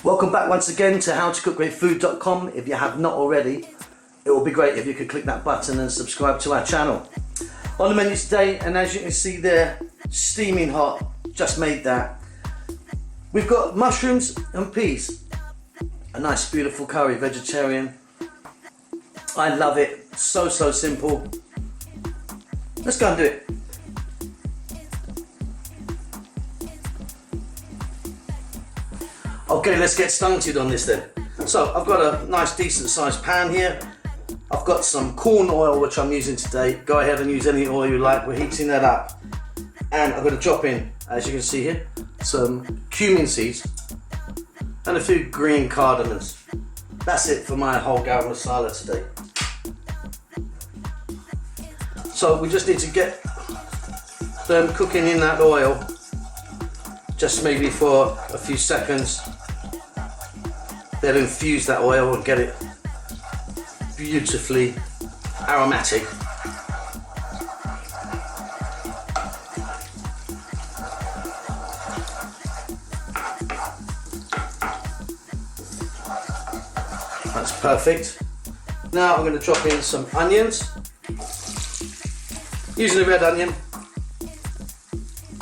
Welcome back once again to howtocookgreatfood.com. If you have not already, it will be great if you could click that button and subscribe to our channel. On the menu today, and as you can see there, steaming hot, just made that. We've got mushrooms and peas. A nice beautiful curry, vegetarian. I love it, so simple. Let's go and do it. Okay, let's get started on this then. So I've got a nice decent sized pan here. I've got some corn oil which I'm using today. Go ahead and use any oil you like. We're heating that up. And I'm going to drop in, as you can see here, some cumin seeds and a few green cardamoms. That's it for my whole garam masala today. So we just need to get them cooking in that oil, just maybe for a few seconds. They'll infuse that oil and get it beautifully aromatic. That's perfect. Now I'm going to drop in some onions. Using a red onion.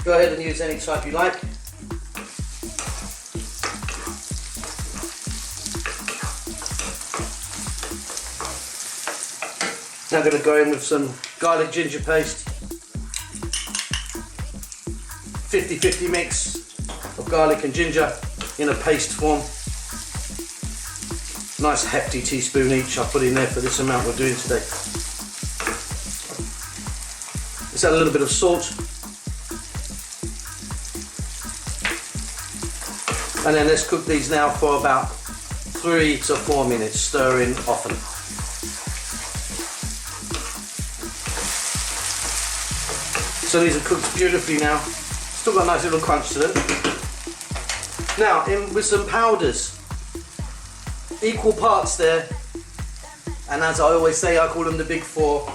Go ahead and use any type you like. Now I'm going to go in with some garlic ginger paste. 50-50 mix of garlic and ginger in a paste form. Nice hefty teaspoon each I'll put in there for this amount we're doing today. Let's add a little bit of salt. And then let's cook these now for about 3 to 4 minutes, stirring often. So these are cooked beautifully now. Still got a nice little crunch to them. Now in with some powders. Equal parts there. And as I always say, I call them the big four.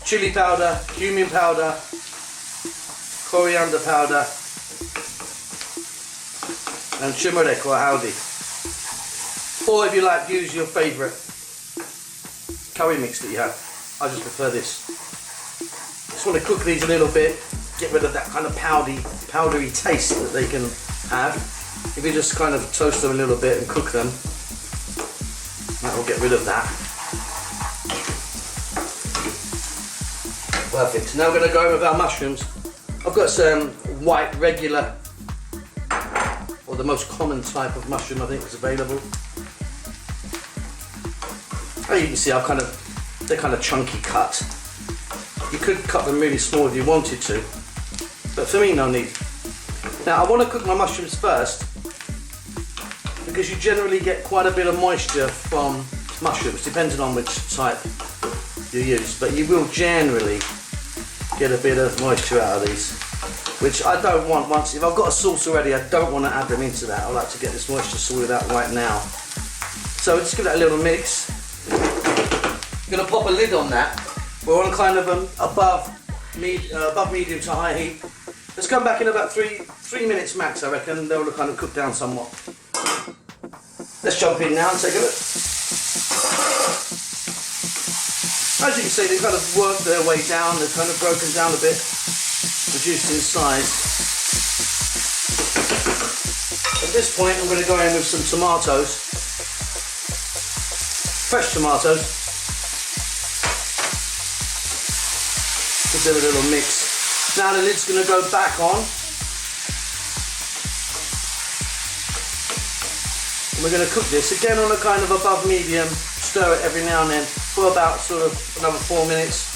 Chili powder, cumin powder, coriander powder, and turmeric or haldi. Or if you like, use your favourite curry mix that you have. I just prefer this. Just want to cook these a little bit, get rid of that kind of powdery taste that they can have. If you just kind of toast them a little bit and cook them, that will get rid of that. Perfect. Now we're going to go in with our mushrooms. I've got some white regular, or the most common type of mushroom I think is available. As you can see, they're kind of chunky cut. You could cut them really small if you wanted to, but for me, no need. Now I want to cook my mushrooms first because you generally get quite a bit of moisture from mushrooms, depending on which type you use, but you will generally get a bit of moisture out of these, which I don't want. If I've got a sauce already, I don't want to add them into that. I like to get this moisture sorted out right now. So just give that a little mix. I'm going to pop a lid on that. We're on kind of above medium to high heat. Let's come back in about three minutes max, I reckon. They'll kind of cook down somewhat. Let's jump in now and take a look. As you can see, they've kind of worked their way down. They've kind of broken down a bit, reduced in size. At this point, I'm going to go in with some tomatoes, fresh tomatoes. Give them a little mix. Now the lid's going to go back on. And we're going to cook this again on a kind of above medium. Stir it every now and then for about sort of another 4 minutes.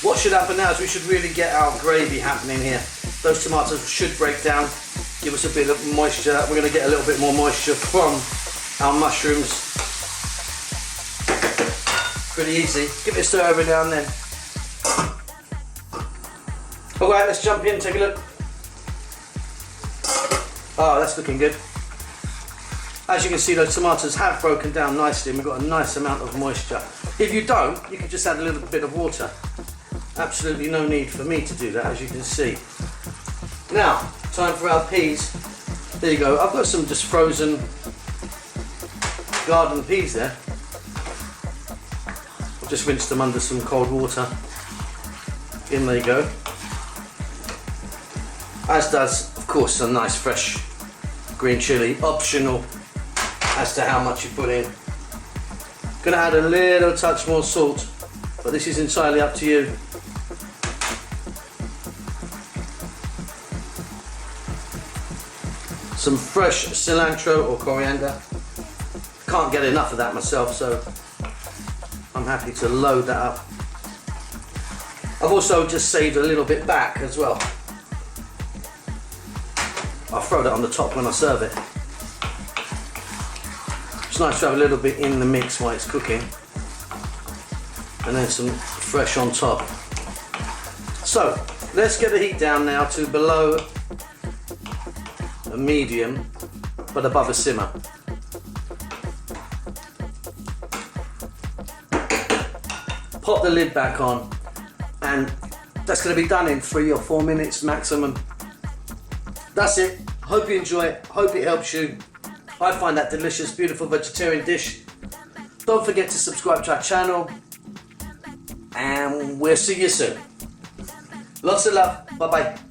What should happen now is we should really get our gravy happening here. Those tomatoes should break down, give us a bit of moisture. We're going to get a little bit more moisture from our mushrooms. Pretty easy. Give it a stir every now and then. Alright, let's jump in and take a look. Oh, that's looking good. As you can see, those tomatoes have broken down nicely and we've got a nice amount of moisture. If you don't, you can just add a little bit of water. Absolutely no need for me to do that, as you can see. Now, time for our peas. There you go. I've got some just frozen garden peas there. I've just rinsed them under some cold water. In they go. As does, of course, some nice fresh green chilli, optional as to how much you put in. Gonna add a little touch more salt, but this is entirely up to you. Some fresh cilantro or coriander. Can't get enough of that myself, so I'm happy to load that up. I've also just saved a little bit back as well. I'll throw that on the top when I serve it. It's nice to have a little bit in the mix while it's cooking. And then some fresh on top. So, let's get the heat down now to below a medium, but above a simmer. Pop the lid back on, and that's going to be done in 3 or 4 minutes maximum. That's it. Hope you enjoy it. Hope it helps you. I find that delicious, beautiful vegetarian dish. Don't forget to subscribe to our channel, and we'll see you soon. Lots of love. Bye bye.